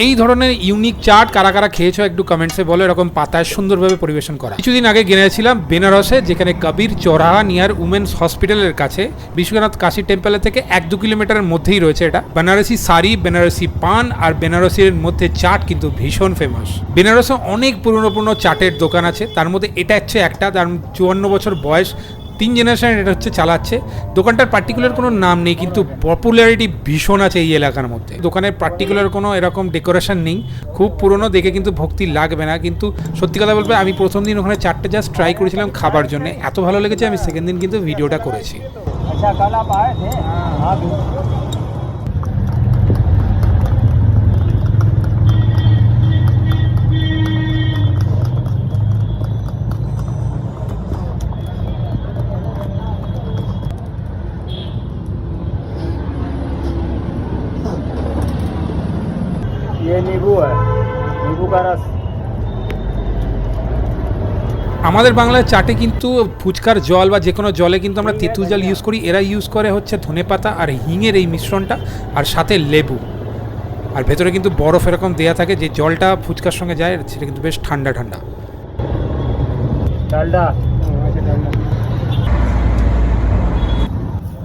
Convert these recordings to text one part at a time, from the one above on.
এই ধরনের ইউনিক চাট কারা কারা খেয়েছো একটু কমেন্টসে বলো, এরকম পাতায় সুন্দরভাবে পরিবেশন করা। কিছুদিন আগে গিয়েছিলাম বেনারসে, যেখানে কবির চৌরাহা নিয়ার উমেন্স হসপিটালের কাছে বিশ্বনাথ কাশী টেম্পলের থেকে 1-2 কিলোমিটারের মধ্যেই রয়েছে এটা। বেনারসি শাড়ি, বেনারসি পান আর বেনারসির মধ্যে চাট কিন্তু ভীষণ ফেমাস। বেনারসে অনেক পুরনো চাটের দোকান আছে, তার মধ্যে এটা হচ্ছে একটা, তার 54 বছর বয়স, 3 জেনারেশন এটা হচ্ছে চালাচ্ছে। দোকানটার পার্টিকুলার কোনো নাম নেই, কিন্তু পপুলারিটি ভীষণ আছে এই এলাকার মধ্যে। দোকানের পার্টিকুলার কোনো এরকম ডেকোরেশন নেই, খুব পুরনো, দেখে কিন্তু ভক্তি লাগবে না। কিন্তু সত্যি কথা বলবে, আমি প্রথম দিন ওখানে চারটে জাস্ট ট্রাই করেছিলাম খাবার জন্য, এত ভালো লেগেছে আমি সেকেন্ড দিন কিন্তু ভিডিওটা করেছি। ये नींबू है, नींबू का रस। আমাদের বাংলার চাটে কিন্তু ফুচকার জল বা যে কোনো জলে কিন্তু আমরা তেঁতুল জল ইউজ করি, এরা ইউজ করে হচ্ছে ধনেপাতা আর হিঙের এই মিশ্রণটা, আর সাথে লেবু, আর ভেতরে কিন্তু বরফ এরকম দেওয়া থাকে, যে জলটা ফুচকার সঙ্গে যায় সেটা কিন্তু বেশ ঠান্ডা ঠান্ডা। डालडा,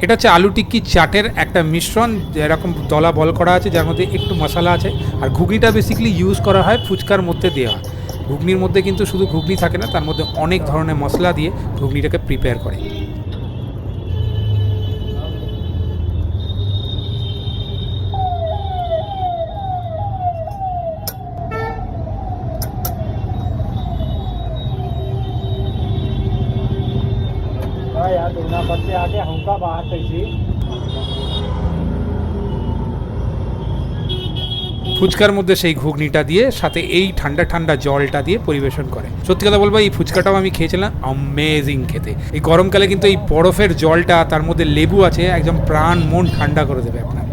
এটা হচ্ছে আলু টিক্কি চাটের একটা মিশ্রণ, এরকম দলা বল করা আছে, যার মধ্যে একটু মশলা আছে। আর ঘুগনিটা বেসিক্যালি ইউজ করা হয় ফুচকার মধ্যে দেওয়া। ঘুগনির মধ্যে কিন্তু শুধু ঘুগনি থাকে না, তার মধ্যে অনেক ধরনের মশলা দিয়ে ঘুগনিটাকে প্রিপেয়ার করে। यार दुगना बच्चे आके हमका बाहर कैसी ফুচকার মধ্যে সেই ঘুগনিটা দিয়ে সাথে এই ঠান্ডা ঠান্ডা জলটা দিয়ে পরিবেশন করে। সত্যি কথা বলবো, এই ফুচকাটাও আমি খেয়েছিলাম, অ্যামেজিং খেতে। এই গরমকালে কিন্তু এই বরফের জলটা, তার মধ্যে লেবু আছে, একদম প্রাণ মন ঠান্ডা করে দেবে আপনার।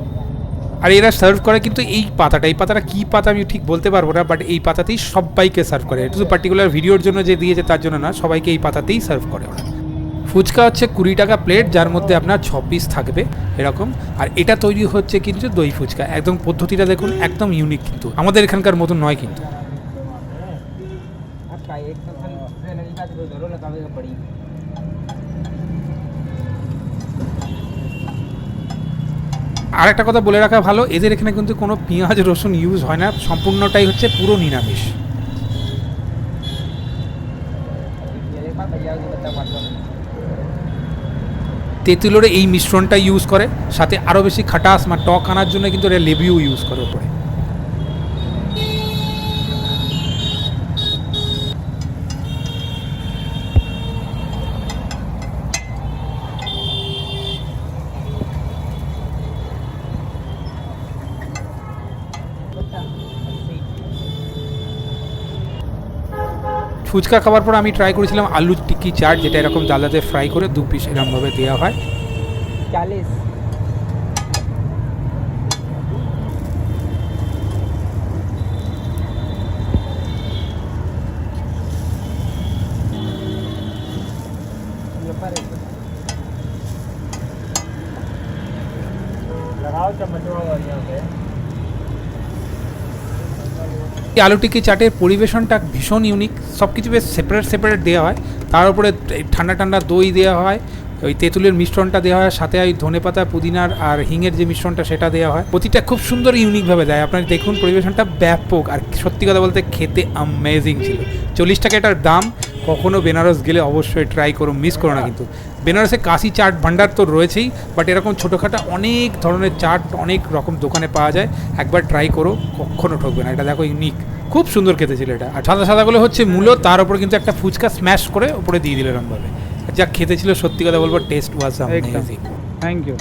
আর এরা সার্ভ করে কিন্তু এই পাতাটা কী পাতা আমি ঠিক বলতে পারবো না, বাট এই পাতাতেই সবাইকে সার্ভ করে, শুধু পার্টিকুলার ভিডিওর জন্য যে দিয়েছে তার জন্য না, সবাইকে এই পাতাতেই সার্ভ করে ওরা। ফুচকা হচ্ছে 20 টাকা প্লেট, যার মধ্যে আপনার 6 পিস থাকবে এরকম। আর এটা তৈরি হচ্ছে কিন্তু দই ফুচকা, একদম পদ্ধতিটা দেখুন, একদম ইউনিক, কিন্তু আমাদের এখানকার মতন নয় কিন্তু। আর একটা কথা বলে রাখা ভালো, এদের এখানে কিন্তু কোনো পেঁয়াজ রসুন ইউজ হয় না, সম্পূর্ণটাই হচ্ছে পুরো নিরামিষ। তেঁতুলের এই মিশ্রণটা ইউজ করে, সাথে আরও বেশি খাটাস বা টক আনার জন্য কিন্তু এরা লেবুও ইউজ করে ওপরে। ফুচকা খাওয়ার পর আমি ট্রাই করেছিলাম আলু টিক্কি চাট, যেটা এরকম ডালাতে ফ্রাই করে 2 পিস এরকমভাবে দেওয়া হয়। 40 लगाओ चम्मच वाला यहाँ पे। এই আলু টিক্কি চাটের পরিবেশনটা ভীষণ ইউনিক, সব কিছু বেশ সেপারেট দেওয়া হয়, তার উপরে ঠান্ডা ঠান্ডা দই দেওয়া হয়, ওই তেঁতুলের মিশ্রণটা দেওয়া হয়, সাথে ওই ধনেপাতা পুদিনার আর হিঙের যে মিশ্রণটা সেটা দেওয়া হয়। প্রতিটা খুব সুন্দর ইউনিকভাবে দেয়। আপনারা দেখুন পরিবেশনটা ব্যাপক, আর সত্যি কথা বলতে খেতে অ্যামেজিং ছিল। 40 টাকা এটার দাম। কখনও বেনারস গেলে অবশ্যই ট্রাই করো, মিস করো না কিন্তু। বেনারসে কাশি চাট ভান্ডার তো রয়েছেই, বাট এরকম ছোটোখাটো অনেক ধরনের চাট অনেক রকম দোকানে পাওয়া যায়, একবার ট্রাই করো, কখনও ঠকবে না। এটা দেখো ইউনিক, খুব সুন্দর খেতে ছিল এটা। আর সাদাগুলো হচ্ছে মূলো, তার উপরে কিন্তু একটা ফুচকা স্ম্যাশ করে উপরে দিয়ে দিল এরমভাবে, যা খেতে ছিল সত্যি কথা বলবো, taste was amazing. Thank you.